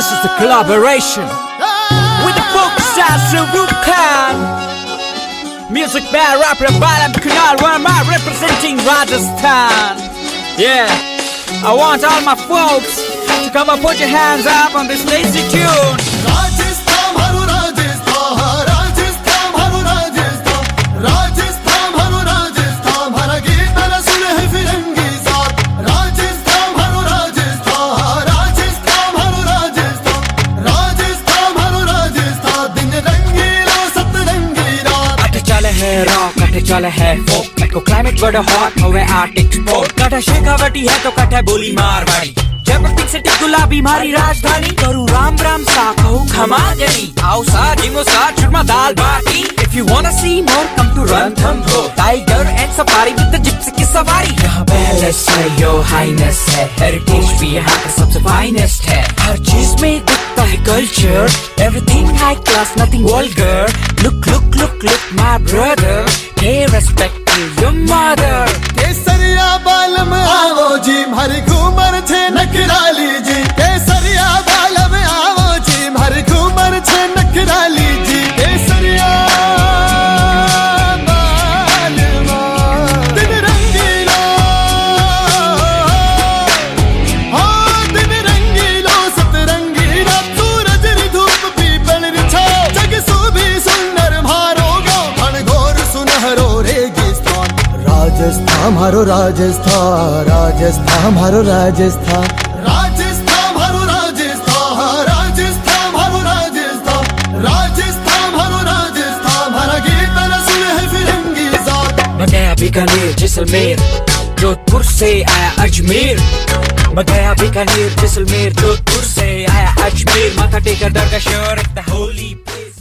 This is the collaboration with the folk stars of Rukhan. Music by rapper Balam Kunal Verma representing Rajasthan. Yeah, I want all my folks to come and put your hands up on this lazy tune. Rajasthan haru Rajasthan, Rajasthan haru Rajasthan, Rajasthan haru Rajasthan, hara geet mera sun hai firangi zaat. Rajasthan haru Rajasthan, Rajasthan haru Rajasthan, Rajasthan haru Rajasthan, din rangila sat rangi raat. Kate chale hai rock, kate chale hai folk. Ko climate bada hot howe Arctic sport. Kata Shekhawati है तो कटा बोली मारवाड़ी. जयपुर से गुलाबी मारी राजधानी. करूँ राम राम सा कहूँ खमा जनी. आओ सा जिंगो सा चुरमा दाल बाटी. If you wanna see more, come to Ranthambore. Tiger and safari with the gypsy की सवारी. यहाँ पैलेस है, your highness है. Heritage भी यहाँ का सबसे finest है. हर चीज में दिखता है culture. Everything high class, nothing vulgar. Look, look, look, look, my brother. Pay respect to your mother. केसरिया बालम आवो जी हर घूमर छे नकराली जी. केसरिया बालम आवो जी हर घूमर छे नकराली जी. केसरिया बालम दिन रंगीलो, हाँ दिन रंगीलो सतरंगीला. सूरज री धूप पीपल री छाव, जग सूबी सुंदर मारो गाँव घनघोर सुनहरो रेगिस्तान. राजस्थान हारो राजस्थान, राजस्थान हारो राजस्थान, राजस्थान हारो राजस्थान, राजस्थान हारो राजस्थान, राजस्थान हारो राजस्थान, हरा गीत न सुन है फिरंगी जात. मैं गया बीकानेर जैसलमेर, जोधपुर से आया अजमेर. मैं गया बीकानेर जैसलमेर, जोधपुर से आया अजमेर. माथा टेकर दरगाह शहर, the holy place.